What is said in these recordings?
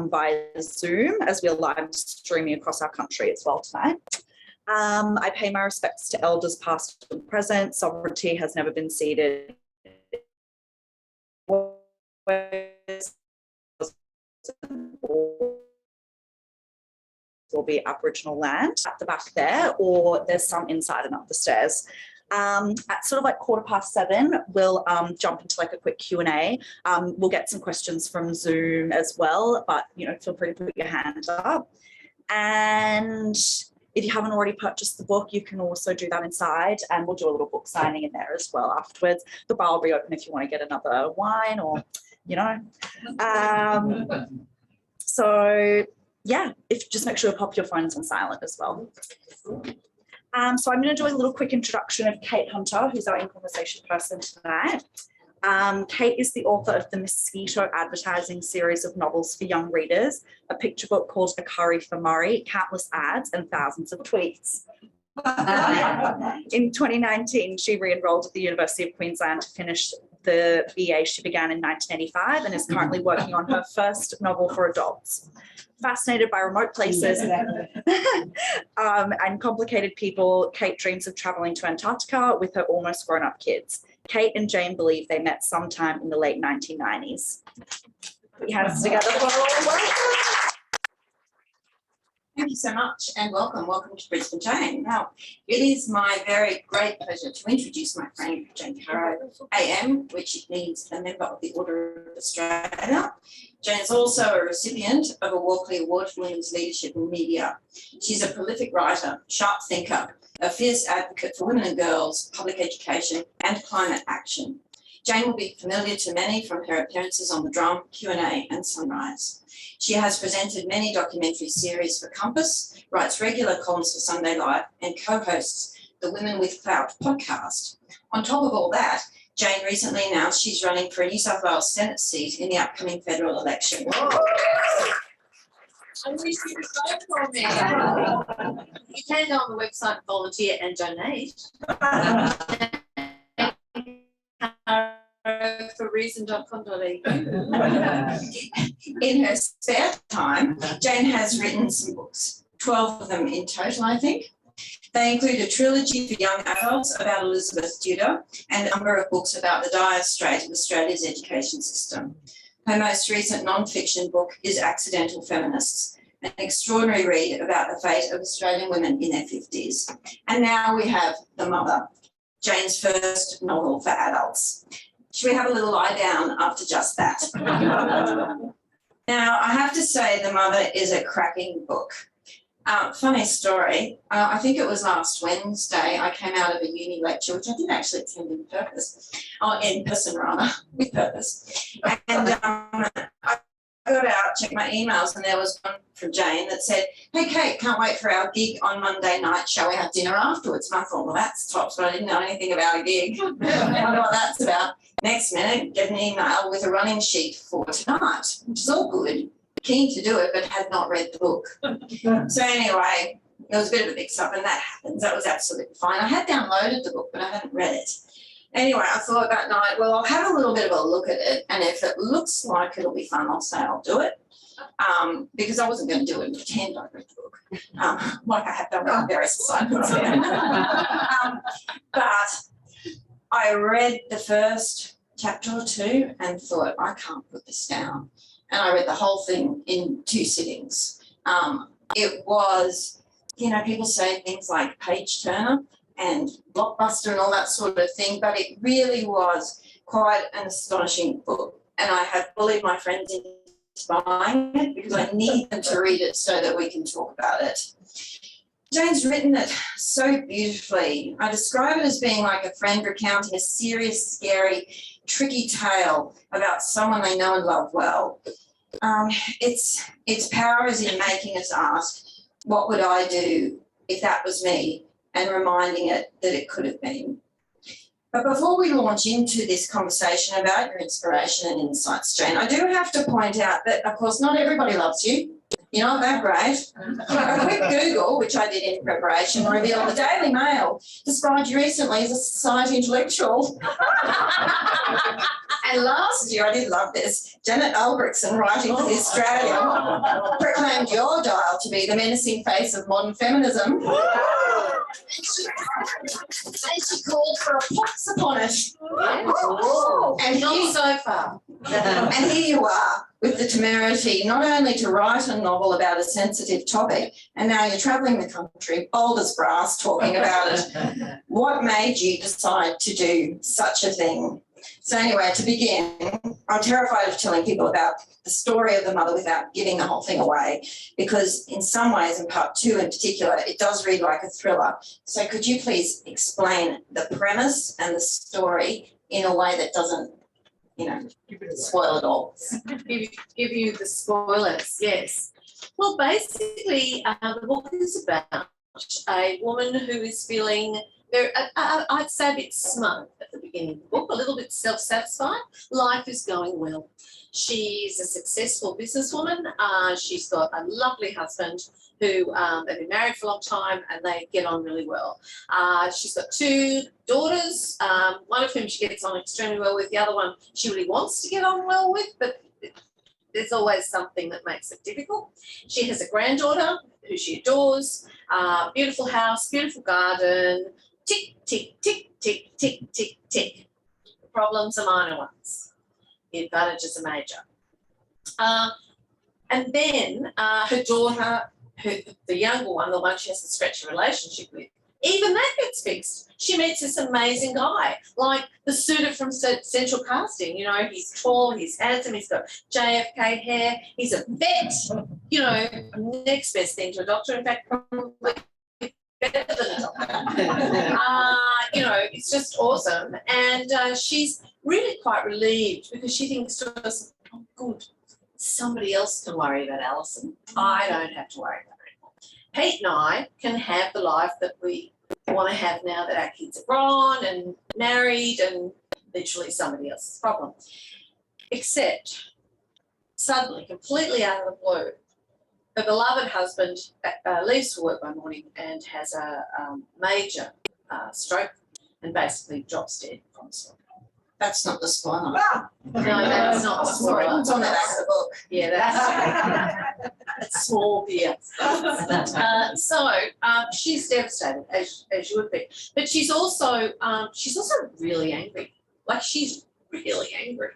via Zoom, as we're live streaming across our country as well tonight. I pay my respects to elders past and present. Sovereignty has never been ceded. Will be Aboriginal land at the back there, or there's some inside and up the stairs. At sort of like 7:15, we'll jump into like a quick Q&A. We'll get some questions from Zoom as well, but feel free to put your hand up. And if you haven't already purchased the book, you can also do that inside, and we'll do a little book signing in there as well afterwards. The bar will be open if you want to get another wine or, So yeah, just make sure you pop your phones on silent as well. So I'm going to do a little quick introduction of Kate Hunter, who's our in-conversation person tonight. Kate is the author of the Mosquito Advertising series of novels for young readers, a picture book called A Curry for Murray, countless ads and thousands of tweets. In 2019, she re-enrolled at the University of Queensland to finish the BA she began in 1985 and is currently working on her first novel for adults. Fascinated by remote places and complicated people, Kate dreams of traveling to Antarctica with her almost grown-up kids. Kate and Jane believe they met sometime in the late 1990s. Put your hands together for a Thank you so much and welcome. Welcome to Brisbane Jane. Now, it is my very great pleasure to introduce my friend Jane Caro, AM, which means a member of the Order of Australia. Jane is also a recipient of a Walkley Award for Women's Leadership in Media. She's a prolific writer, sharp thinker, a fierce advocate for women and girls, public education and climate action. Jane will be familiar to many from her appearances on The Drum, Q&A and Sunrise. She has presented many documentary series for Compass, writes regular columns for Sunday Live and co-hosts the Women with Clout podcast. On top of all that, Jane recently announced she's running for a New South Wales Senate seat in the upcoming federal election. I wish you could vote for me. You can go on the website, volunteer and donate. For reason.com.au. In her spare time, Jane has written some books, 12 of them in total, I think. They include a trilogy for young adults about Elizabeth Tudor and a number of books about the dire strait of Australia's education system. Her most recent non-fiction book is Accidental Feminists, an extraordinary read about the fate of Australian women in their 50s. And now we have The Mother, Jane's first novel for adults. Should we have a little lie down after just that? Now, I have to say The Mother is a cracking book. Funny story, I think it was last Wednesday, I came out of a uni lecture, which I did actually attend in person rather, with purpose. And I got out, checked my emails, and there was one from Jane that said, "Hey Kate, can't wait for our gig on Monday night. Shall we have dinner afterwards?" And I thought, well, that's tops, but I didn't know anything about a gig. I wonder what that's about. Next minute, get an email with a running sheet for tonight, which is all good. Keen to do it, but had not read the book. So anyway, there was a bit of a mix-up, and that happens. That was absolutely fine. I had downloaded the book, but I hadn't read it. Anyway, I thought that night, well, I'll have a little bit of a look at it, and if it looks like it'll be fun, I'll say I'll do it, because I wasn't going to do it and pretend I read the book, like I have done with various assignments. But I read the first chapter or two and thought, I can't put this down. And I read the whole thing in 2 sittings. It was, people say things like page turner and blockbuster and all that sort of thing, but it really was quite an astonishing book. And I have bullied my friends into buying it because I need them to read it so that we can talk about it. Jane's written it so beautifully. I describe it as being like a friend recounting a serious, scary, tricky tale about someone they know and love well. Its power is in making us ask, what would I do if that was me? And reminding it that it could have been. But before we launch into this conversation about your inspiration and insights, Jane, I do have to point out that, of course, not everybody loves you. You're not that great. A quick Google, which I did in preparation, revealed the Daily Mail described you recently as a society intellectual. And last year, I did love this, Janet Albrechtson, writing for The Australian, proclaimed your dial to be the menacing face of modern feminism. And she called for a pox upon it. And Not so far. And here you are with the temerity not only to write a novel about a sensitive topic, and now you're travelling the country, bold as brass, talking about it. What made you decide to do such a thing? So anyway, to begin, I'm terrified of telling people about the story of the mother without giving the whole thing away, because in some ways, in part 2 in particular, it does read like a thriller. So could you please explain the premise and the story in a way that doesn't, spoil it all? Give you the spoilers, yes. Well, basically, the book is about a woman who is feeling I'd say a bit smug at the beginning of the book, a little bit self-satisfied. Life is going well. She's a successful businesswoman. She's got a lovely husband who they've been married for a long time and they get on really well. She's got 2 daughters, one of whom she gets on extremely well with, the other one she really wants to get on well with, but there's always something that makes it difficult. She has a granddaughter who she adores, beautiful house, beautiful garden, tick, tick, tick, tick, tick, tick, tick. The problems are minor ones. The advantages are major. And then her daughter, the younger one, the one she has a stretchy relationship with, even that gets fixed. She meets this amazing guy, like the suitor from Central Casting. He's tall, he's handsome, he's got JFK hair, he's a vet, next best thing to a doctor. In fact, probably better than a doctor. It's just awesome. And she's really quite relieved because she thinks to herself, oh, good, somebody else can worry about Alison. I don't have to worry about her anymore. Pete and I can have the life that we want to have now that our kids are grown and married and literally somebody else's problem. Except suddenly, completely out of the blue, her beloved husband leaves for work one morning and has a major stroke and basically drops dead from the stroke. That's not the spoiler. No, that's not the spoiler. It's on the back of the book. Yeah, that's small beer. So she's devastated, as you would be. But she's also really angry. Like, she's really angry.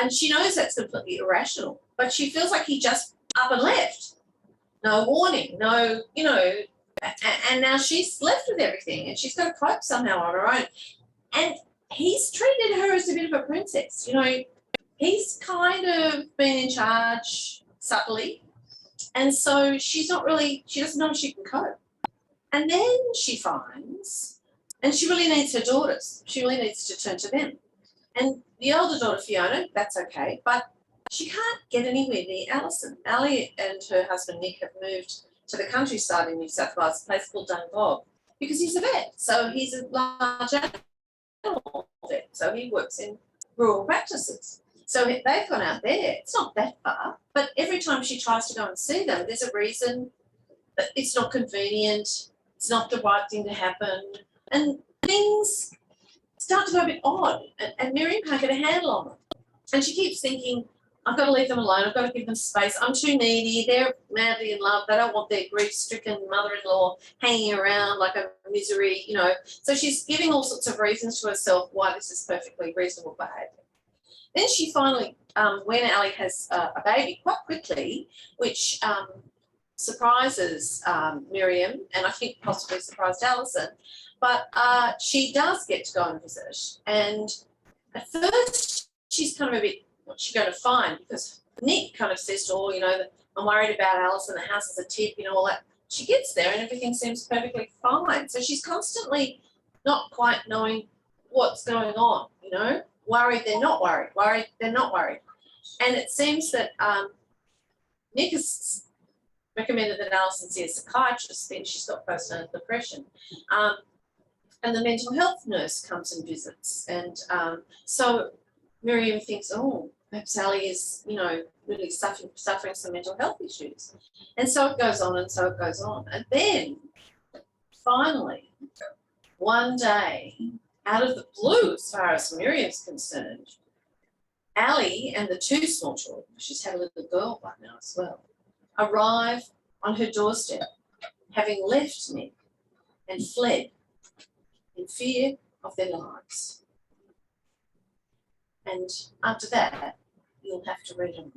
And she knows that's completely irrational, but she feels like he just up and left. No warning, no, and now she's left with everything and she's got to cope somehow on her own. And he's treated her as a bit of a princess. He's kind of been in charge subtly. And so she doesn't know if she can cope. And then she finds, and she really needs her daughters. She really needs to turn to them. And the older daughter, Fiona, that's okay, but she can't get anywhere near Alison. Ali and her husband, Nick, have moved to the countryside in New South Wales, a place called Dungog, because he's a vet. So he's a large animal vet. So he works in rural practices. So they've gone out there. It's not that far, but every time she tries to go and see them, there's a reason that it's not convenient, it's not the right thing to happen, and things start to go a bit odd, and Miriam can't get a handle on them. And she keeps thinking, I've got to leave them alone, I've got to give them space, I'm too needy, they're madly in love, they don't want their grief-stricken mother-in-law hanging around like a misery, So she's giving all sorts of reasons to herself why this is perfectly reasonable behaviour. Then she finally, when Ali has a baby, quite quickly, which surprises Miriam, and I think possibly surprised Alison, but she does get to go and visit. And at first, she's kind of a bit, what's she going to find? Because Nick kind of says to her, I'm worried about Alison, the house is a tip, all that. She gets there and everything seems perfectly fine. So she's constantly not quite knowing what's going on, worried they're not worried, worried they're not worried. And it seems that Nick has recommended that Alison see a psychiatrist, then she's got postnatal depression. And the mental health nurse comes and visits. And so Miriam thinks, perhaps Ali is, really suffering some mental health issues. And so it goes on and so it goes on. And then finally, one day, out of the blue, as far as Miriam's concerned, Ali and the two small children, she's had a little girl by now as well, arrive on her doorstep, having left Nick and fled in fear of their lives. And after that, you'll have to read them.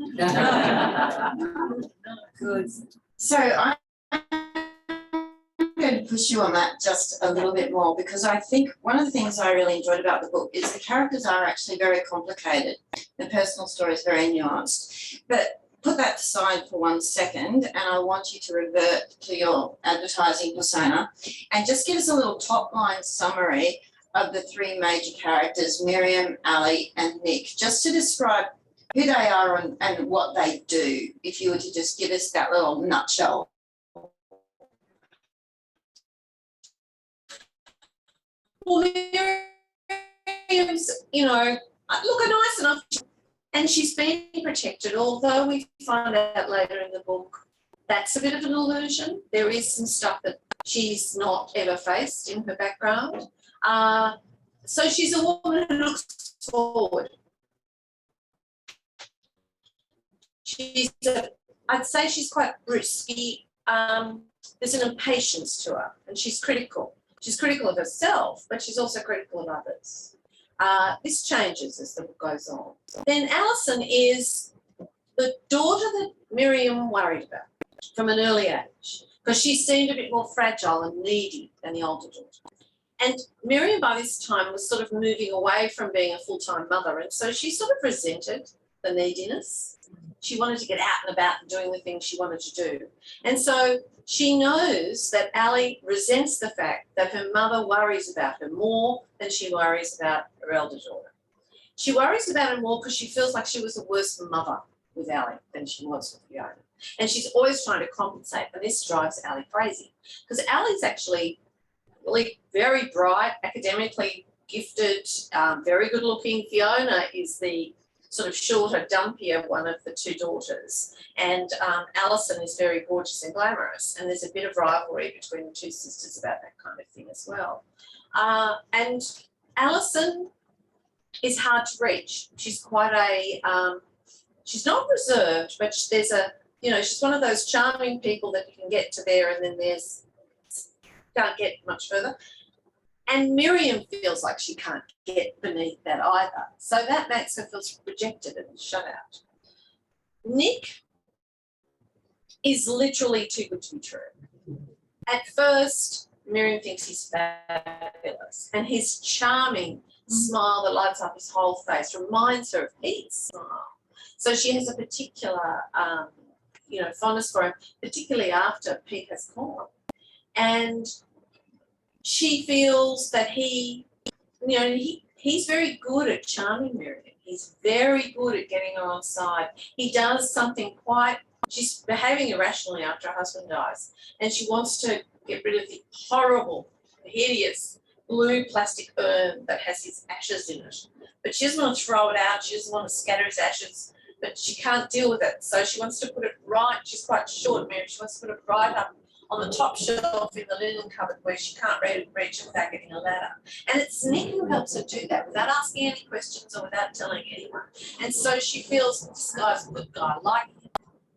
Good. So I'm going to push you on that just a little bit more, because I think one of the things I really enjoyed about the book is the characters are actually very complicated. The personal story is very nuanced. But put that aside for 1 second, and I want you to revert to your advertising persona and just give us a little top line summary of the three major characters, Miriam, Ali, and Nick, just to describe who they are and what they do, if you were to just give us that little nutshell. Well, Miriam's, you know, look, a nice enough, and she's been protected, although we find out later in the book that's a bit of an illusion. There is some stuff that she's not ever faced in her background. So she's a woman who looks forward. I'd say she's quite risky. There's an impatience to her, and she's critical. She's critical of herself, but she's also critical of others. This changes as the book goes on. Then Alison is the daughter that Miriam worried about from an early age, because she seemed a bit more fragile and needy than the older daughter. And Miriam by this time was sort of moving away from being a full-time mother, and so she sort of resented the neediness. She wanted to get out and about and doing the things she wanted to do. And so she knows that Ali resents the fact that her mother worries about her more than she worries about her elder daughter. She worries about her more because she feels like she was a worse mother with Ali than she was with Fiona. And she's always trying to compensate, and this drives Ali crazy, because Ali's actually really very bright, academically gifted, very good looking. Fiona is the sort of shorter, dumpier one of the two daughters. And Alison is very gorgeous and glamorous. And there's a bit of rivalry between the two sisters about that kind of thing as well. And Alison is hard to reach. She's quite she's not reserved, but there's she's one of those charming people that you can get to there and then can't get much further. And Miriam feels like she can't get beneath that either. So that makes her feel rejected and shut out. Nick is literally too good to be true. At first, Miriam thinks he's fabulous, and his charming smile that lights up his whole face reminds her of Pete's smile. So she has a particular, fondness for him, particularly after Pete has gone. And she feels that he's very good at charming Miriam. He's very good at getting her on side. He does something she's behaving irrationally after her husband dies, and she wants to get rid of the horrible, hideous blue plastic urn that has his ashes in it. But she doesn't want to throw it out. She doesn't want to scatter his ashes, but she can't deal with it. So she wants to put it right. She's quite short, Miriam. She wants to put it right up on the top shelf in the linen cupboard where she can't reach it without getting a ladder. And it's Nick who helps her do that without asking any questions or without telling anyone. And so she feels this guy's a good guy, like him.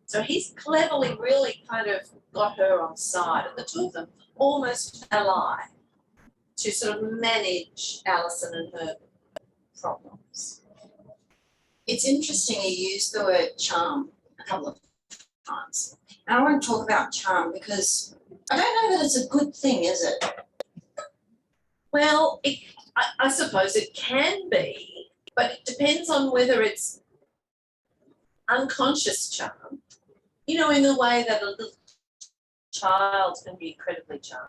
So he's cleverly really kind of got her on side, and the two of them almost ally to sort of manage Alison and her problems. It's interesting you used the word charm a couple of times. And I want to talk about charm because I don't know that it's a good thing, is it? Well, I suppose it can be, but it depends on whether it's unconscious charm, in the way that a little child can be incredibly charmed.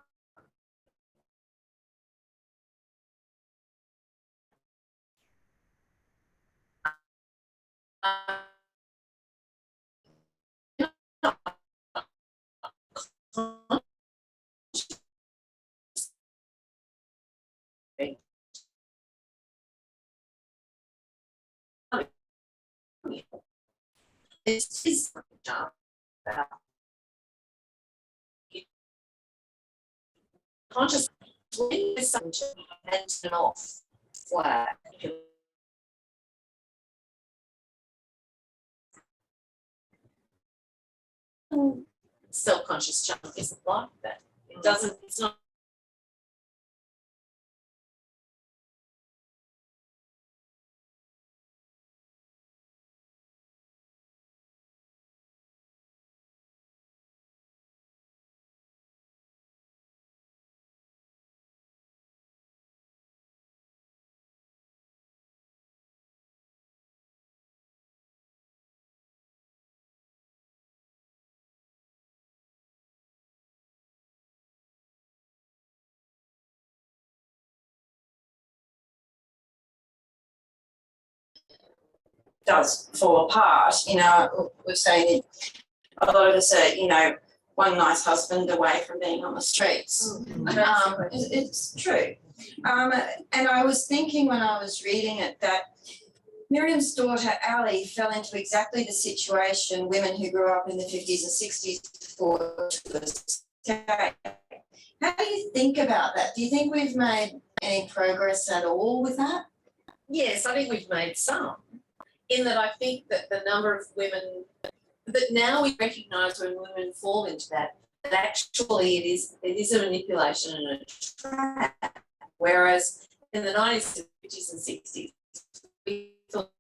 This is about conscious when there's something and turn off flag. one self-conscious chunk isn't like that. It doesn't, it's not. does fall apart. You know, we're saying a lot of us are, you know, one nice husband away from being on the streets. It's true. And I was thinking when I was reading it that Miriam's daughter Ali fell into exactly the situation women who grew up in the 50s and 60s fall to escape. How do you think about that? Do you think we've made any progress at all with that? Yes, I think we've made some. In that I think that the number of women that now we recognise when women fall into that actually it is a manipulation and a trap. Whereas in the 90s, 50s and 60s, we thought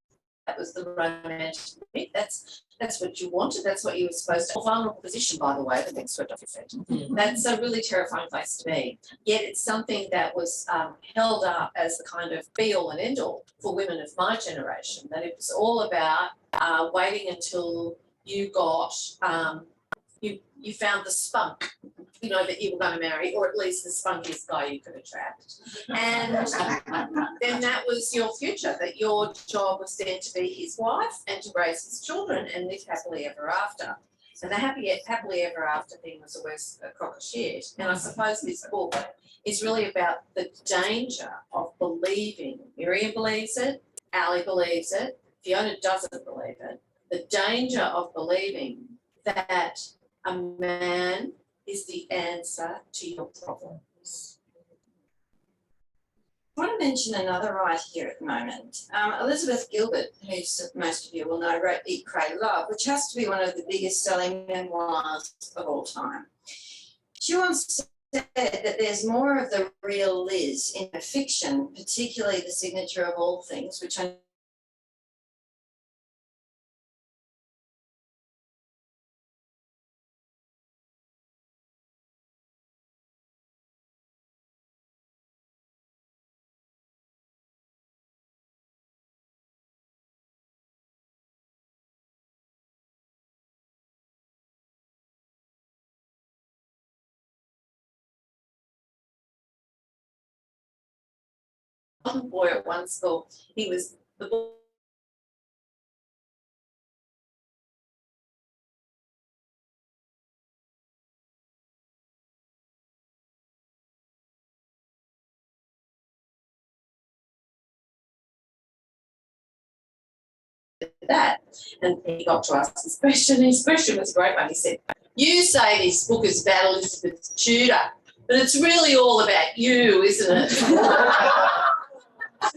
that was the romantic bit. That's what you wanted, that's what you were supposed to. A vulnerable position, by the way, that gets swept off your feet. That's a really terrifying place to be. Yet it's something that was held up as the kind of be all and end all for women of my generation, that it was all about waiting until you got, you found the spunk, you know, that you were going to marry, or at least the spunkiest guy you could attract. And then that was your future, that your job was then to be his wife and to raise his children and live happily ever after. And the happily ever after thing was always a crock of shit. And I suppose this book is really about the danger of believing. Miriam believes it, Ali believes it, Fiona doesn't believe it. The danger of believing that a man is the answer to your problems. I want to mention another writer here at the moment. Elizabeth Gilbert, who most of you will know, wrote Eat, Pray, Love, which has to be one of the biggest selling memoirs of all time. She once said that there's more of the real Liz in her fiction, particularly The Signature of All Things, which I One boy at one school, he was the boy that, and he got to ask his question. His question was a great one. He said, "You say this book is about Elizabeth Tudor, but it's really all about you, isn't it?" And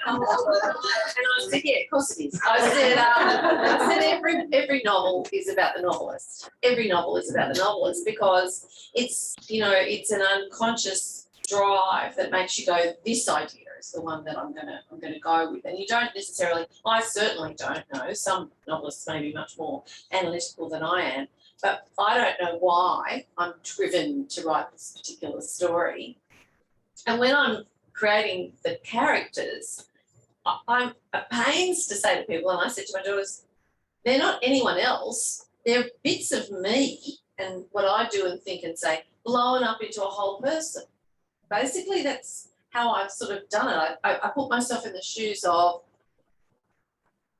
I said, "Yeah, of course it is." I said every novel is about the novelist. Every novel is about the novelist because it's, you know, it's an unconscious drive that makes you go, this idea is the one that I'm gonna go with. And you don't necessarily, I certainly don't know, some novelists may be much more analytical than I am, but I don't know why I'm driven to write this particular story. And when I'm creating the characters, I'm at pains to say to people, and I said to my daughters, they're not anyone else, they're bits of me and what I do and think and say blown up into a whole person. Basically, that's how I've sort of done it. I put myself in the shoes of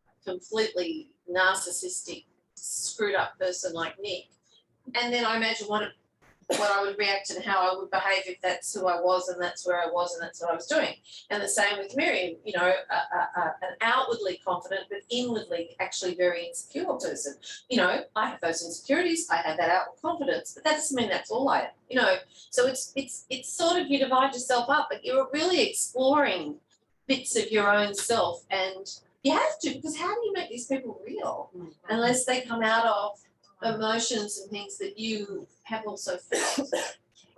a completely narcissistic, screwed up person like Nick, and then I imagine what I would react and how I would behave if that's who I was and that's where I was and that's what I was doing. And the same with Miriam, you know, an outwardly confident but inwardly actually very insecure person. You know, I have those insecurities, I have that outward confidence, but that doesn't mean that's all I am, you know. So it's sort of, you divide yourself up, but you're really exploring bits of your own self, and you have to, because how do you make these people real unless they come out of emotions and things that you have also felt.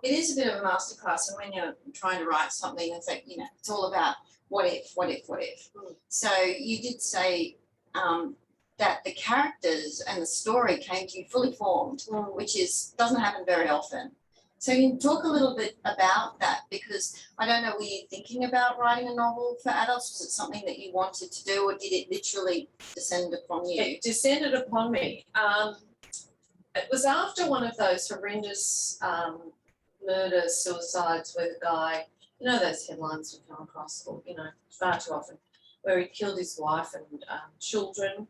It is a bit of a masterclass, and when you're trying to write something, it's like, it's all about what if. So you did say that the characters and the story came to you fully formed, which doesn't happen very often. So you can talk a little bit about that, because I don't know, were you thinking about writing a novel for adults? Was it something that you wanted to do, or did it literally descend upon you? It descended upon me. It was after one of those horrendous murders, suicides, where the guy, those headlines we come across, far too often, where he killed his wife and children,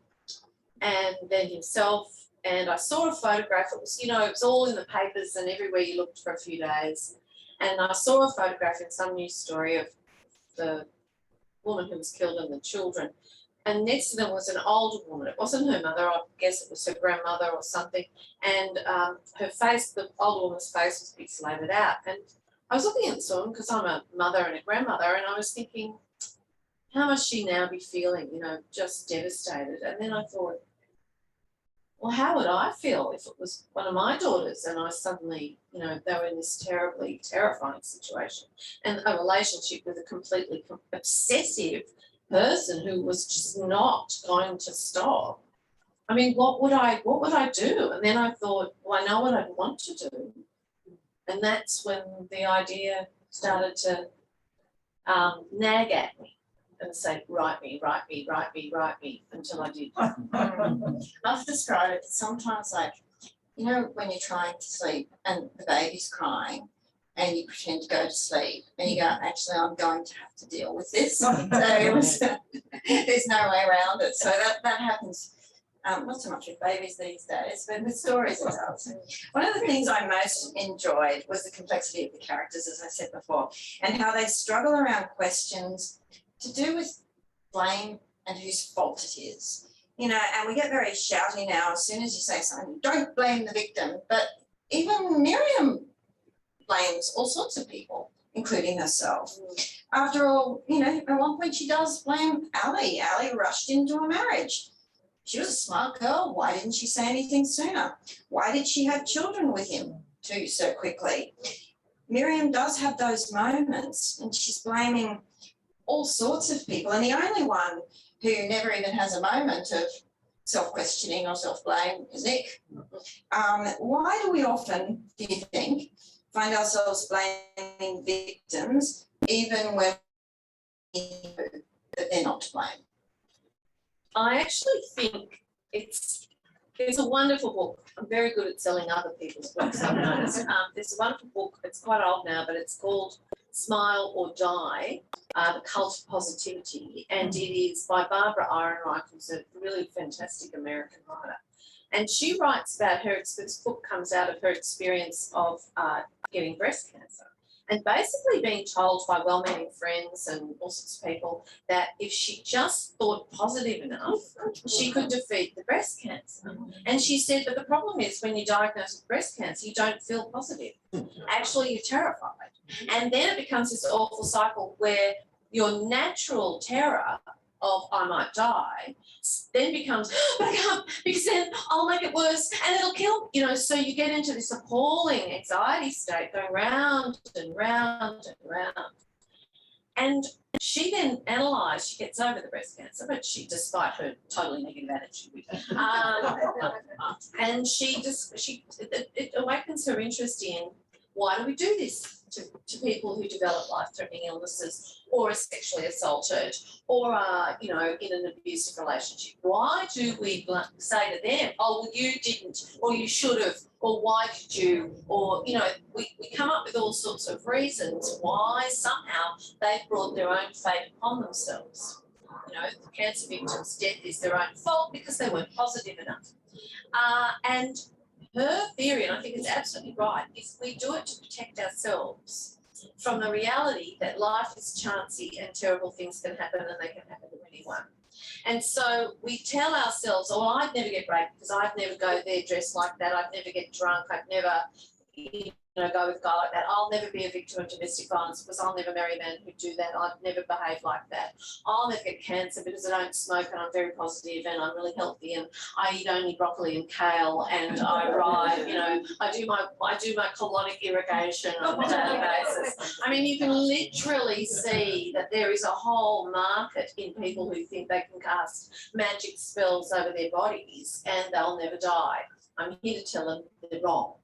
and then himself. And I saw a photograph. It was, it was all in the papers and everywhere you looked for a few days. And I saw a photograph in some news story of the woman who was killed and the children. And next to them was an older woman. It wasn't her mother. I guess it was her grandmother or something. And her face, the older woman's face, was pixelated out. And I was looking at this woman because I'm a mother and a grandmother, and I was thinking, how must she now be feeling, just devastated? And then I thought, well, how would I feel if it was one of my daughters and I suddenly, they were in this terribly terrifying situation, and a relationship with a completely obsessive person who was just not going to stop. I mean, what would I do? And then I thought, well, I know what I'd want to do. And that's when the idea started to nag at me and say, write me, until I did. I've described it sometimes like, when you're trying to sleep and the baby's crying and you pretend to go to sleep and you go, actually, I'm going to have to deal with this. So there's no way around it. So that happens, not so much with babies these days, but with stories it does. One of the things I most enjoyed was the complexity of the characters, as I said before, and how they struggle around questions to do with blame and whose fault it is. And we get very shouty now as soon as you say something, don't blame the victim. But even Miriam blames all sorts of people, including herself. After all, at one point she does blame Ali. Ali rushed into a marriage. She was a smart girl. Why didn't she say anything sooner? Why did she have children with him too so quickly? Miriam does have those moments, and she's blaming all sorts of people, and the only one who never even has a moment of self-questioning or self-blame is Nick. Why do we often, do you think, find ourselves blaming victims even when we know that they're not to blame? I actually think it's a wonderful book. I'm very good at selling other people's books, I've noticed. There's a wonderful book, it's quite old now, but it's called Smile or Die, The Cult of Positivity, and it is by Barbara Ehrenreich, who's a really fantastic American writer. And she writes about this book comes out of her experience of getting breast cancer, and basically being told by well-meaning friends and all sorts of people that if she just thought positive enough, she could defeat the breast cancer. And she said, but the problem is when you're diagnosed with breast cancer, you don't feel positive. Actually, you're terrified. And then it becomes this awful cycle where your natural terror of I might die then becomes, but I can't, because then I'll make it worse and it'll kill, so you get into this appalling anxiety state going round and round and round. And she then analysed, she gets over the breast cancer, but despite her totally negative attitude, and it awakens her interest in, why do we do this to people who develop life-threatening illnesses or are sexually assaulted or are, in an abusive relationship? Why do we say to them, oh, well, you didn't, or you should have, or why did you, or, we come up with all sorts of reasons why somehow they've brought their own fate upon themselves. The cancer victim's death is their own fault because they weren't positive enough. And her theory, and I think it's absolutely right, is we do it to protect ourselves from the reality that life is chancy and terrible things can happen, and they can happen to anyone. And so we tell ourselves, oh, I'd never get raped because I'd never go there dressed like that, I'd never get drunk, I'd never go with a guy like that. I'll never be a victim of domestic violence because I'll never marry a man who'd do that. I'd never behave like that. I'll never get cancer because I don't smoke and I'm very positive and I'm really healthy and I eat only broccoli and kale and I ride, I do my colonic irrigation on a daily basis. I mean, you can literally see that there is a whole market in people who think they can cast magic spells over their bodies and they'll never die. I'm here to tell them they're wrong.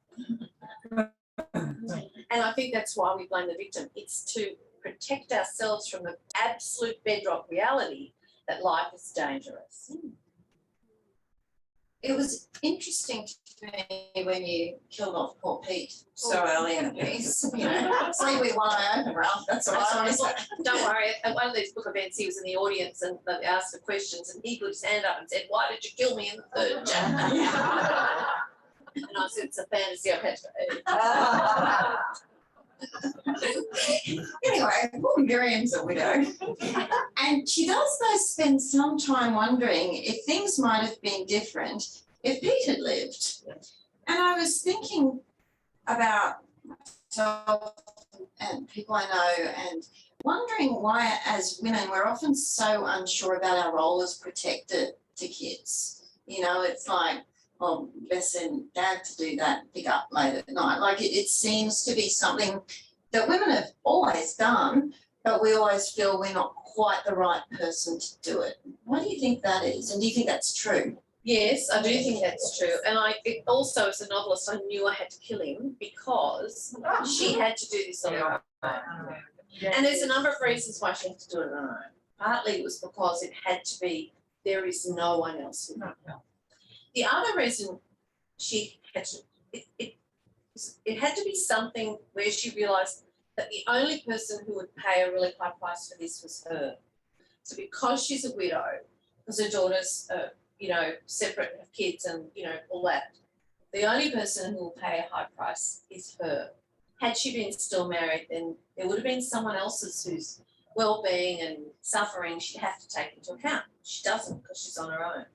And I think that's why we blame the victim. It's to protect ourselves from the absolute bedrock reality that life is dangerous. It was interesting to me when you killed off poor Pete so early in the piece. Say we want to open, Ralph. That's what I want to say. Don't worry. At one of these book events, he was in the audience and they asked the questions and he put his hand up and said, "Why did you kill me in the third chapter?" And I said, "It's a fantasy I've had to Anyway, poor Miriam's a widow. And she does though spend some time wondering if things might have been different if Pete had lived. And I was thinking about myself and people I know and wondering why as women we're often so unsure about our role as protector to kids. It's like, well, best send dad to do that pick up late at night. Like it seems to be something that women have always done, but we always feel we're not quite the right person to do it. Why do you think that is? And do you think that's true? Yes, I do think that's true. And also as a novelist, I knew I had to kill him because she had to do this on her own. And there's a number of reasons why she had to do it on her own. Partly it was because it had to be, there is no one else who can help. The other reason she had to, it had to be something where she realised that the only person who would pay a really high price for this was her. So because she's a widow, because her daughter's, separate, have kids and, all that, the only person who will pay a high price is her. Had she been still married, then there would have been someone else's whose well-being and suffering she'd have to take into account. She doesn't because she's on her own.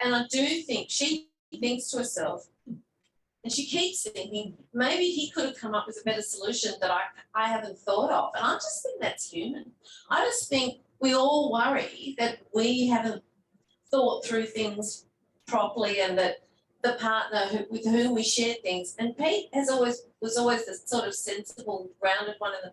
And I do think she thinks to herself, and she keeps thinking, maybe he could have come up with a better solution that I haven't thought of. And I just think that's human. I just think we all worry that we haven't thought through things properly and that the partner with whom we share things, and Pete was always the sort of sensible, grounded one in the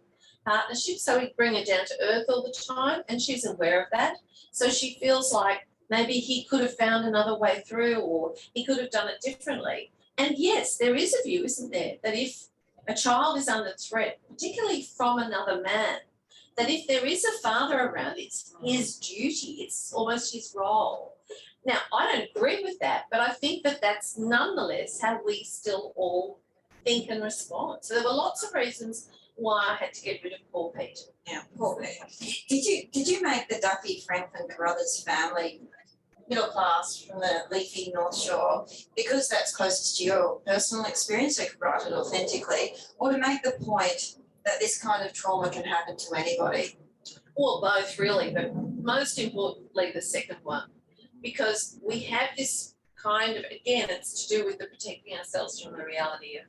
partnership, so he'd bring her down to earth all the time, and she's aware of that. So she feels like maybe he could have found another way through or he could have done it differently. And yes, there is a view, isn't there, that if a child is under threat, particularly from another man, that if there is a father around, it's his duty, it's almost his role. Now, I don't agree with that, but I think that that's nonetheless how we still all think and respond. So there were lots of reasons why I had to get rid of poor Pete. Yeah, poor Pete. Did you make the Duffy Franklin brothers family middle class from the leafy North Shore because that's closest to your personal experience, so you could write it authentically, or to make the point that this kind of trauma can happen to anybody? Well, both really, but most importantly the second one, because we have this kind of, again, it's to do with the protecting ourselves from the reality of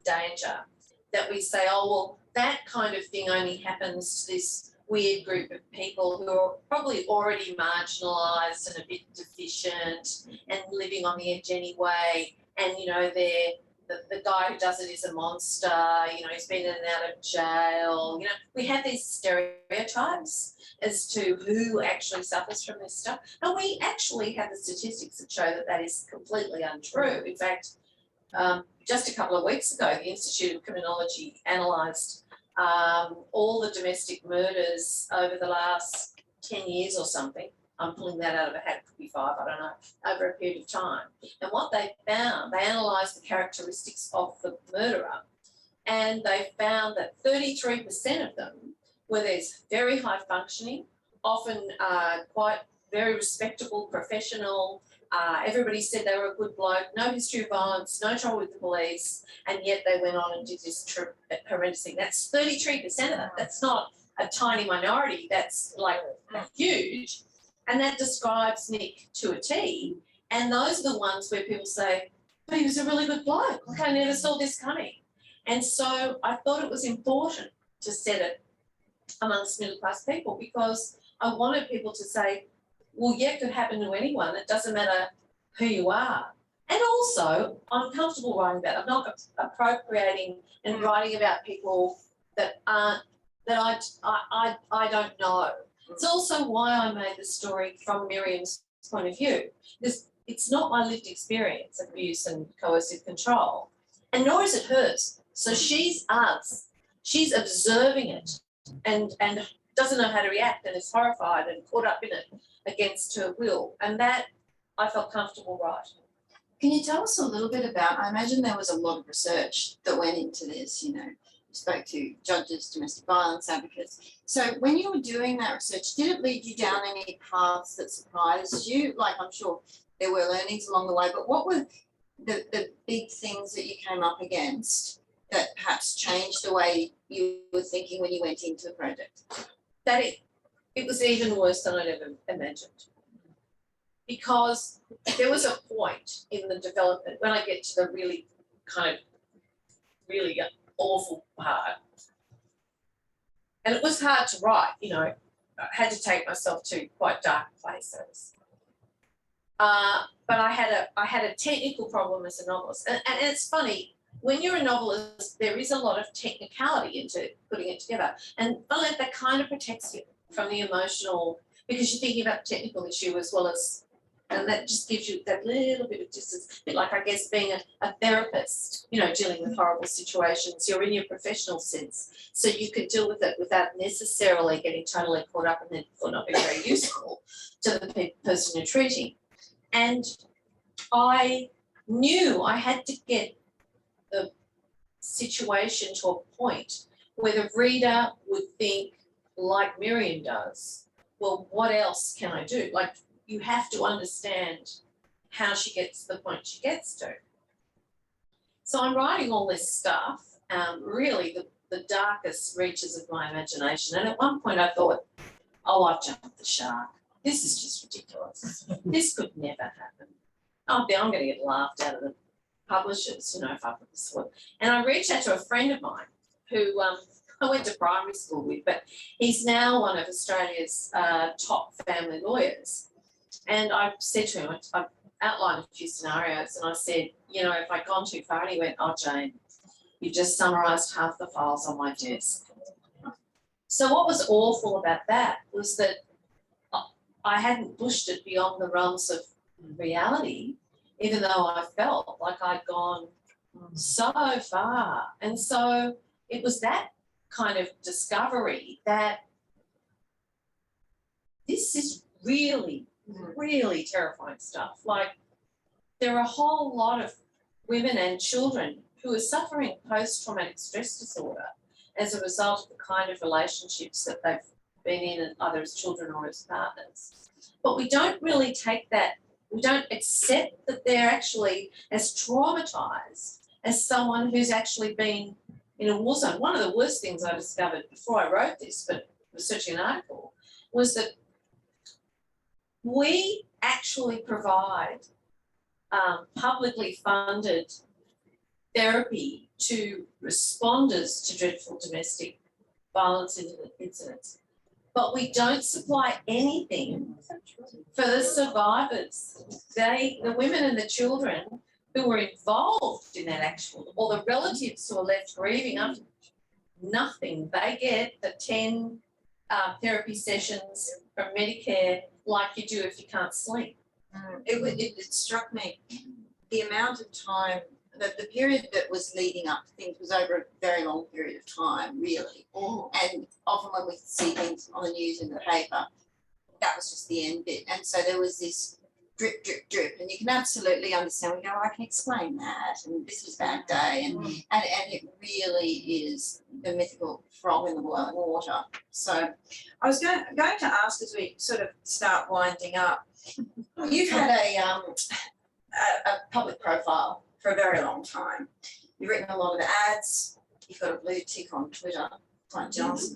danger, that we say, oh, well, that kind of thing only happens to this weird group of people who are probably already marginalised and a bit deficient and living on the edge anyway, and, they're the guy who does it is a monster, he's been in and out of jail. We have these stereotypes as to who actually suffers from this stuff. And we actually have the statistics that show that that is completely untrue. In fact, just a couple of weeks ago, the Institute of Criminology analysed all the domestic murders over the last 10 years or something. I'm pulling that out of a hat, it could be 5, I don't know, over a period of time. And what they found, they analysed the characteristics of the murderer, and they found that 33% of them were these very high functioning, often quite very respectable, professional. Everybody said they were a good bloke, no history of violence, no trouble with the police, and yet they went on and did this horrendous thing. That's 33% of them. That's not a tiny minority, that's like huge. And that describes Nick to a T. And those are the ones where people say, but he was a really good bloke. Like, I never saw this coming. And so I thought it was important to set it amongst middle class people, because I wanted people to say, well, yeah, it could happen to anyone. It doesn't matter who you are. And also, I'm comfortable writing about it. I'm not appropriating and writing about people that aren't, that I don't know. It's also why I made the story from Miriam's point of view. Because it's not my lived experience of abuse and coercive control, and nor is it hers. So she's us. She's observing it and doesn't know how to react, and is horrified and caught up in it against her will. And that I felt comfortable writing. Can you tell us a little bit about, I imagine there was a lot of research that went into this, you know, you spoke to judges, domestic violence advocates. So when you were doing that research, did it lead you down any paths that surprised you? Like, I'm sure there were learnings along the way, but what were the big things that you came up against that perhaps changed the way you were thinking when you went into the project? That it was even worse than I'd ever imagined. Because there was a point in the development, when I get to the really awful part, and it was hard to write, you know, I had to take myself to quite dark places. But I had a technical problem as a novelist. And it's funny, when you're a novelist, there is a lot of technicality into putting it together. And that kind of protects you from the emotional, because you're thinking about the technical issue as well as, and that just gives you that little bit of distance. A bit like, I guess, being a therapist, you know, dealing with horrible situations. You're in your professional sense, so you can deal with it without necessarily getting totally caught up and therefore not being very useful to the person you're treating. And I knew I had to get the situation to a point where the reader would think, like Miriam does, well, what else can I do? Like, you have to understand how she gets to the point she gets to. So I'm writing all this stuff, really the darkest reaches of my imagination. And at one point I thought, oh, I've jumped the shark. This is just ridiculous. This could never happen. I'm going to get laughed out of the publishers, you know, if I put this forward. And I reached out to a friend of mine who I went to primary school with, but he's now one of Australia's top family lawyers. And I said to him, I outlined a few scenarios, and I said, you know, if I'd gone too far, and he went, oh, Jane, you've just summarised half the files on my desk. So what was awful about that was that I hadn't pushed it beyond the realms of reality, even though I felt like I'd gone so far. And so it was that kind of discovery that this is really terrifying stuff. Like, there are a whole lot of women and children who are suffering post-traumatic stress disorder as a result of the kind of relationships that they've been in, either as children or as partners. But we don't really take that, we don't accept that they're actually as traumatised as someone who's actually been in a war zone. One of the worst things I discovered before I wrote this, but researching an article, was that we actually provide publicly funded therapy to responders to dreadful domestic violence incidents, but we don't supply anything for the survivors. The women and the children who were involved in that actual, or the relatives who are left grieving after, nothing. They get the 10 therapy sessions from Medicare like you do if you can't sleep. It struck me, the amount of time, the period that was leading up to things was over a very long period of time, really. And often when we see things on the news in the paper, that was just the end bit. And so there was this drip, drip, drip, and you can absolutely understand. We go, I can explain that, and this was a bad day, and it really is the mythical frog in the boiling water. So I was going to ask, as we sort of start winding up, you've had a public profile for a very long time. You've written a lot of ads. You've got a blue tick on Twitter. Quite jealous.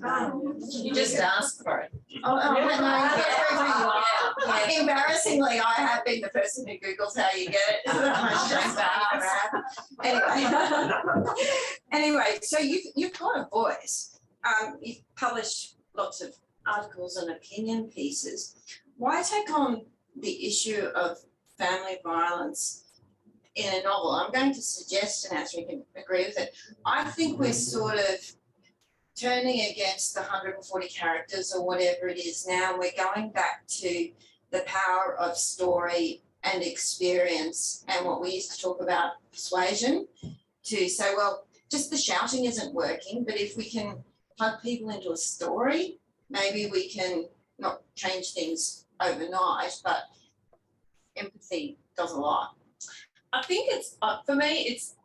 You just ask for it. Embarrassingly, I have been the person who Googles how you get it. Anyway, so you've got a voice. You've published lots of articles and opinion pieces. Why take on the issue of family violence in a novel? I'm going to suggest, and Ashley can agree with it, I think we're sort of turning against the 140 characters or whatever it is now. We're going back to the power of story and experience and what we used to talk about, persuasion, to say, well, just the shouting isn't working, but if we can plug people into a story, maybe we can not change things overnight, but empathy does a lot. I think it's, for me, it's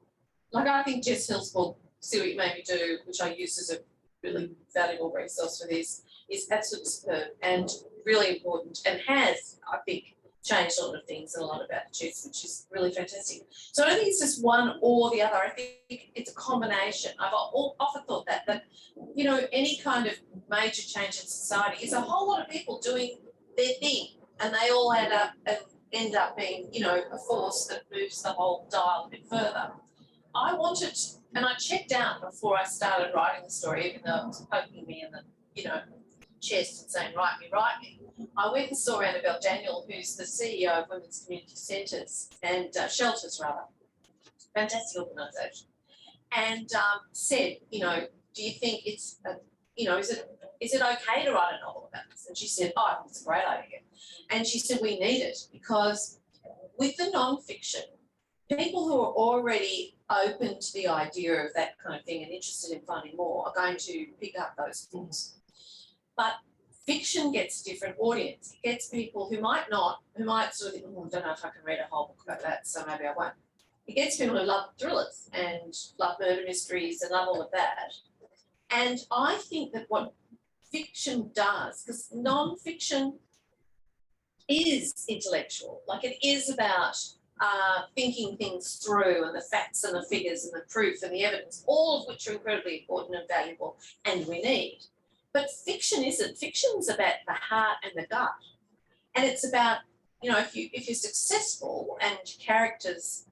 like, I think Jess Hill's book, See What You Made Me Do, which I use as a really valuable resource for this, is absolutely superb and really important, and has, I think, changed a lot of things and a lot of attitudes, which is really fantastic. So I don't think it's just one or the other. I think it's a combination. I've often thought that, you know, any kind of major change in society is a whole lot of people doing their thing, and they all end up being, you know, a force that moves the whole dial a bit further. I wanted, and I checked out before I started writing the story, even though it was poking me in the, you know, chest and saying, write me. I went and saw Annabelle Daniel, who's the CEO of Women's Community Centres and Shelters, rather. Fantastic organisation. And said, you know, do you think it's, you know, is it okay to write a novel about this? And she said, oh, I think it's a great idea. And she said, we need it because with the non-fiction, people who are already open to the idea of that kind of thing and interested in finding more are going to pick up those books. But fiction gets a different audience. It gets people who might sort of think, oh, I don't know if I can read a whole book about that, so maybe I won't. It gets people who love thrillers and love murder mysteries and love all of that. And I think that what fiction does, because non-fiction is intellectual, like it is about thinking things through and the facts and the figures and the proof and the evidence, all of which are incredibly important and valuable and we need. But fiction isn't. Fiction's about the heart and the gut. And it's about, you know, if you're successful and characters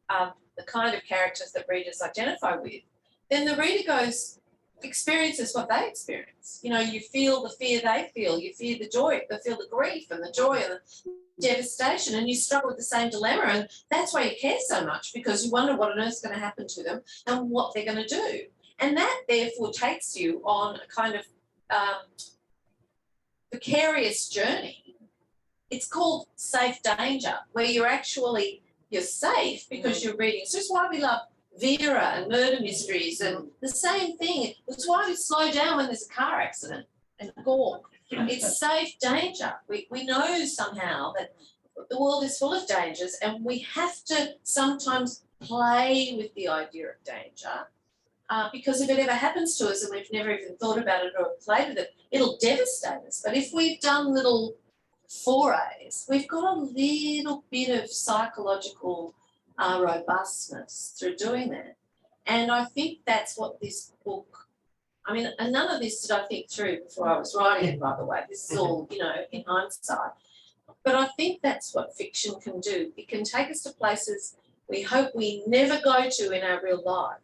are the kind of characters that readers identify with, then the reader experiences what they experience. You know, you feel the fear they feel, you feel the joy, they feel the grief and the joy and the devastation, and you struggle with the same dilemma, and that's why you care so much, because you wonder what on earth's going to happen to them and what they're going to do. And that therefore takes you on a kind of vicarious journey. It's called safe danger, where you're safe because you're reading. So it's why we love Vera and murder mysteries and the same thing. It's why we slow down when there's a car accident and gore. It's safe danger. We know somehow that the world is full of dangers, and we have to sometimes play with the idea of danger. Because if it ever happens to us and we've never even thought about it or played with it, it'll devastate us. But if we've done little forays, we've got a little bit of psychological robustness through doing that. And I think that's what this book, I mean, and none of this did I think through before I was writing it, by the way. This is all, you know, in hindsight. But I think that's what fiction can do. It can take us to places we hope we never go to in our real life.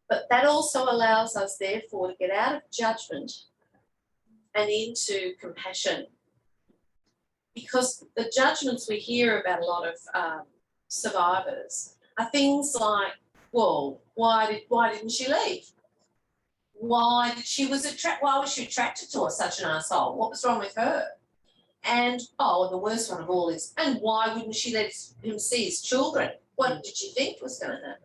But that also allows us, therefore, to get out of judgment and into compassion. Because the judgments we hear about a lot of survivors are things like, well, why didn't she leave? Why was she attracted to such an asshole? What was wrong with her? And, the worst one of all is, and why wouldn't she let him see his children? What did she think was going to happen?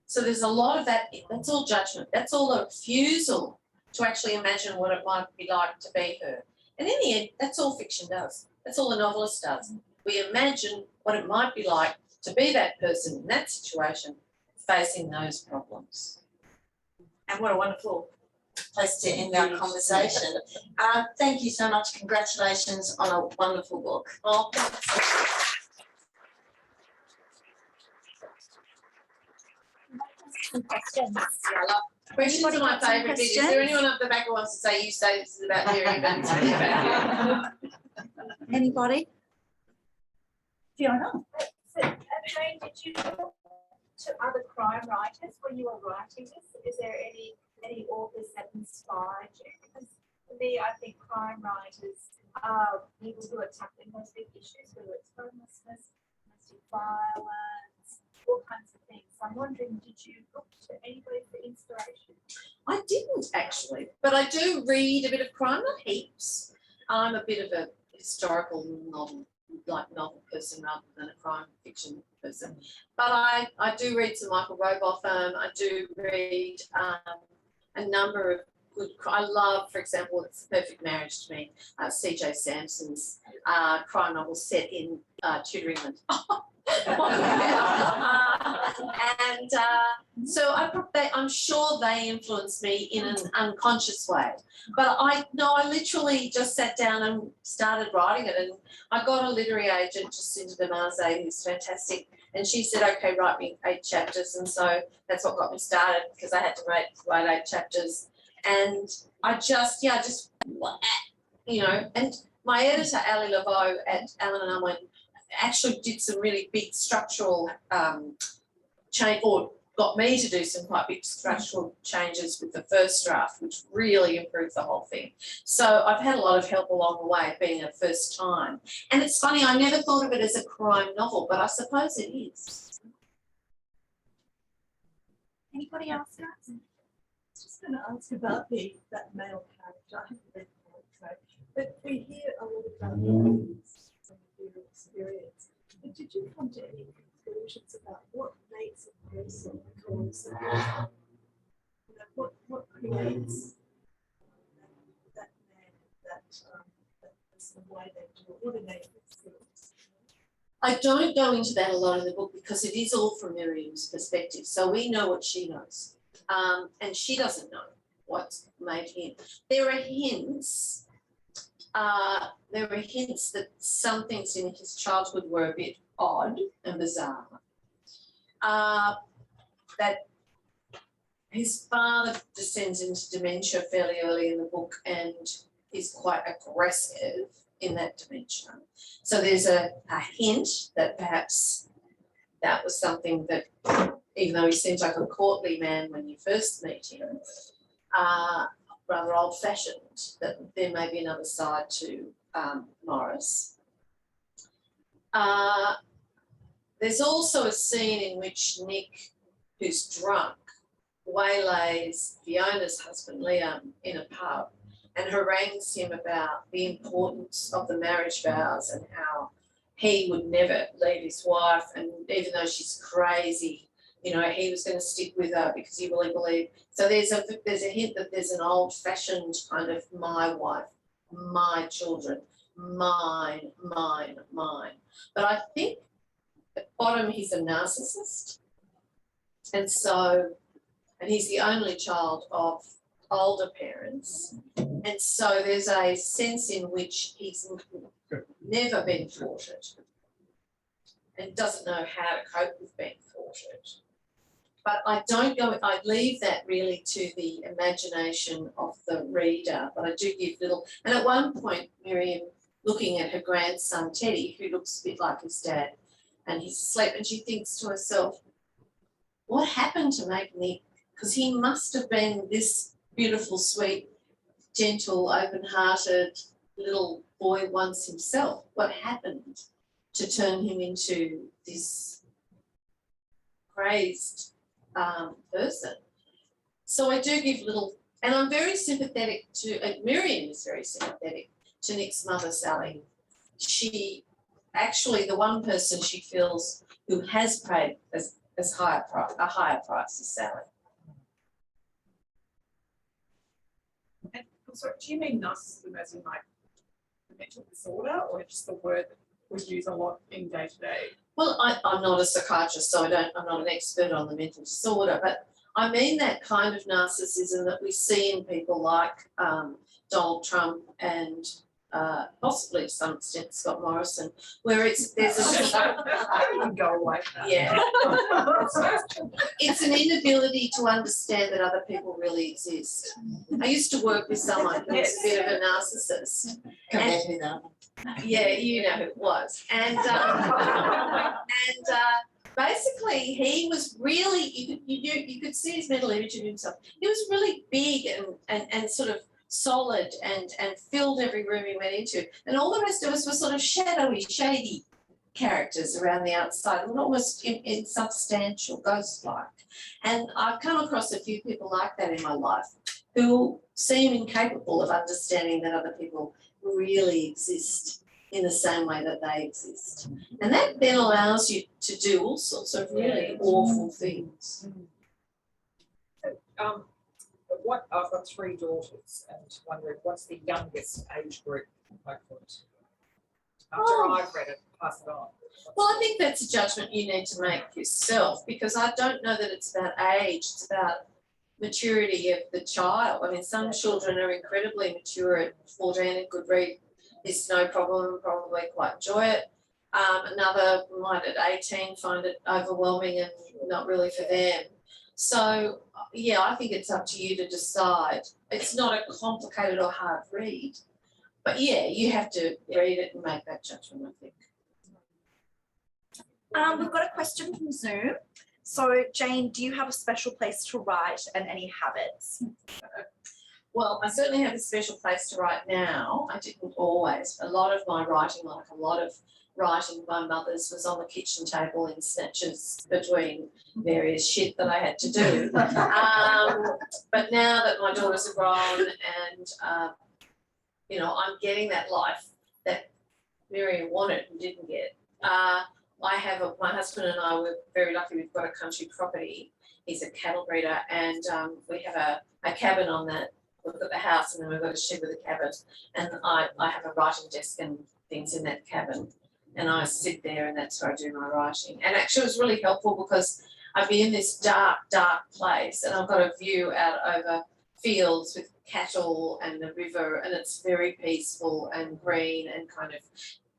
So there's a lot of that. That's all judgment. That's all a refusal to actually imagine what it might be like to be her. And in the end, that's all fiction does. That's all the novelist does. We imagine what it might be like to be that person in that situation facing those problems. And what a wonderful place to end our conversation. Thank you so much. Congratulations on a wonderful book. Oh, thanks. Some questions. Yeah, I love questions are my favourite bit. Is there anyone up the back who wants to say, you say this is about Miriam, but it's really about you? Anybody? Fiona? So, Jane, did you to other crime writers when you were writing this? Is there any authors that inspired you? Because for me, I think crime writers are people who are tackling those big issues, whether it's homelessness, domestic violence, all kinds of things. So I'm wondering, did you look to anybody for inspiration? I didn't actually, but I do read a bit of crime, not heaps. I'm a bit of a historical novel person rather than a crime fiction person. But I do read some Michael Robotham. I do read a number of good. I love, for example, It's a Perfect Marriage to me, C.J. Sampson's crime novel set in Tudor England. So I'm sure they influenced me in an unconscious way. But I literally just sat down and started writing it, and I got a literary agent, Jacinta Demaze, who's fantastic, and she said, "Okay, write me 8 chapters," and so that's what got me started, because I had to write 8 chapters, and I just and my editor Ali Laveau at Allen and Unwin actually did some really big structural change, or got me to do some quite big structural changes with the first draft, which really improved the whole thing. So I've had a lot of help along the way, being a first time. And it's funny, I never thought of it as a crime novel, but I suppose it is. Anybody else? I was just going to ask about that male character. I haven't read the book, but we hear a lot about violence from your experience. But did you come to any conclusions about what makes a person cause what creates that man, that person, why they do it, what are they experience? I don't go into that a lot in the book, because it is all from Miriam's perspective. So we know what she knows, and she doesn't know what's made him. There are hints. That some things in his childhood were a bit odd and bizarre. That his father descends into dementia fairly early in the book and is quite aggressive in that dementia. So there's a hint that perhaps that was something that, even though he seems like a courtly man when you first meet him, rather old-fashioned, that there may be another side to Morris. There's also a scene in which Nick, who's drunk, waylays Fiona's husband Liam in a pub and harangues him about the importance of the marriage vows and how he would never leave his wife, and even though she's crazy, he was going to stick with her because he really believed. So there's a hint that there's an old-fashioned kind of my wife, my children, mine. But I think at bottom he's a narcissist, and he's the only child of older parents, and so there's a sense in which he's never been thwarted and doesn't know how to cope with being thwarted. But I leave that really to the imagination of the reader, but I do give little. And at one point, Miriam, looking at her grandson, Teddy, who looks a bit like his dad, and he's asleep, and she thinks to herself, what happened to make Nick? Because he must have been this beautiful, sweet, gentle, open-hearted little boy once himself. What happened to turn him into this crazed person? So I do give little, and I'm very sympathetic Miriam is very sympathetic to Nick's mother, Sally. She actually, the one person she feels who has paid a higher price is Sally. And sorry, do you mean narcissism as in like a mental disorder, or just the word that we use a lot in day to day? Well, I'm not a psychiatrist, so I'm not an expert on the mental disorder, but I mean that kind of narcissism that we see in people like Donald Trump and possibly to some extent Scott Morrison, where there's I wouldn't go away. Yeah. It's an inability to understand that other people really exist. I used to work with someone who was a bit of a narcissist. Compared to that. Yeah, you know who it was. And basically he was really, you could see his mental image of himself. He was really big and sort of solid and filled every room he went into. And all the rest of us were sort of shadowy, shady characters around the outside, and almost insubstantial, ghost-like. And I've come across a few people like that in my life who seem incapable of understanding that other people really exist in the same way that they exist. And that then allows you to do all sorts of really awful things. I've got 3 daughters and wondering what's the youngest age group I put. After I've read it, pass it on. Well, I think that's a judgment you need to make yourself, because I don't know that it's about age, it's about maturity of the child. I mean, some children are incredibly mature at 14 and could read this no problem and probably quite enjoy it. Another might at 18 find it overwhelming and not really for them. So, yeah, I think it's up to you to decide. It's not a complicated or hard read, but yeah, you have to read it and make that judgment, I think. We've got a question from Zoom. So, Jane, do you have a special place to write and any habits? Well, I certainly have a special place to write now. I didn't always. A lot of my writing, like a lot of writing by mothers, was on the kitchen table in snatches between various shit that I had to do. But now that my daughters are grown and, you know, I'm getting that life that Miriam wanted and didn't get, I have my husband and I were very lucky. We've got a country property. He's a cattle breeder, and we have a cabin on that. We've got the house, and then we've got a shed with a cabin. And I have a writing desk and things in that cabin, and I sit there, and that's where I do my writing. And actually, it was really helpful because I'd be in this dark, dark place, and I've got a view out over fields with cattle and the river, and it's very peaceful and green and kind of,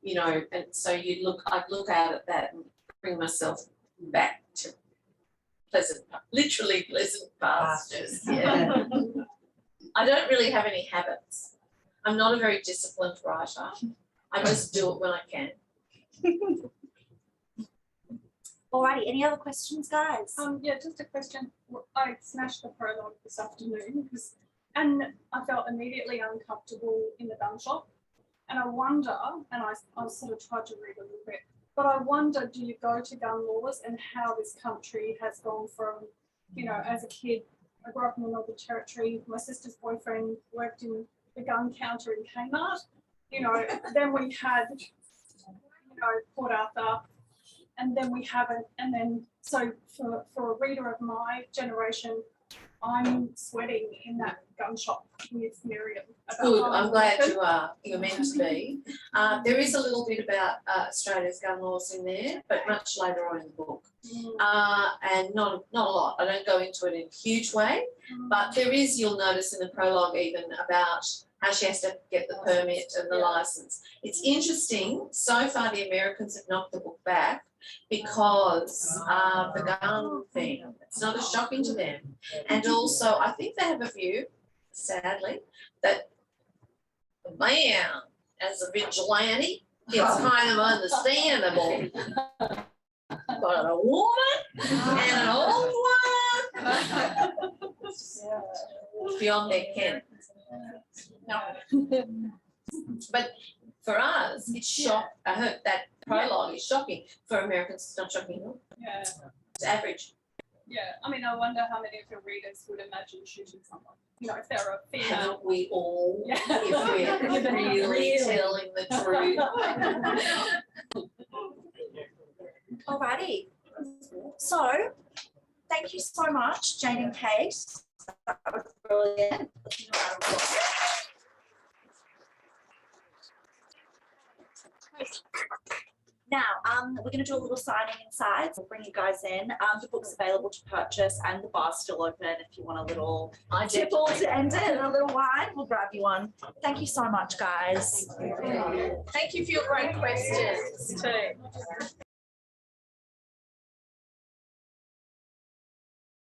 you know, and so I'd look out at that and bring myself back to literally pleasant pastures. Yeah. I don't really have any habits. I'm not a very disciplined writer. I just do it when I can. Alrighty, any other questions, guys? Yeah, just a question. I smashed the prologue this afternoon and I felt immediately uncomfortable in the gun shop. And I wonder, and I sort of tried to read a little bit, but I wonder, do you go to gun laws and how this country has gone from, you know, as a kid, I grew up in the Northern Territory, my sister's boyfriend worked in the gun counter in Kmart, you know, then we had, you know, Port Arthur, and then we haven't, and then, so for a reader of my generation, I'm sweating in that gun shop with Miriam. Good, I'm glad you are. You're meant to be. There is a little bit about Australia's gun laws in there, but much later on in the book. And not a lot. I don't go into it in a huge way, but there is, you'll notice in the prologue even about how she has to get the permit and the license. It's interesting, so far the Americans have knocked the book back because of the gun thing. It's not as shocking to them. And also, I think they have a view, sadly, that the man as a vigilante is kind of understandable. But a woman and an old one, beyond their ken. No. But for us, it's shock. I heard that prologue is shocking. For Americans, it's not shocking at all. Yeah. It's average. Yeah, I mean, I wonder how many of your readers would imagine shooting someone. You know, if they're a female. Haven't we all? Yeah. If we're really telling the truth. Alrighty. So, thank you so much, Jane and Kate. That was brilliant. Now, we're going to do a little signing inside. So we'll bring you guys in. The book's available to purchase and the bar's still open if you want a little tipple to end it and a little wine. We'll grab you one. Thank you so much, guys. Thank you for your great questions too.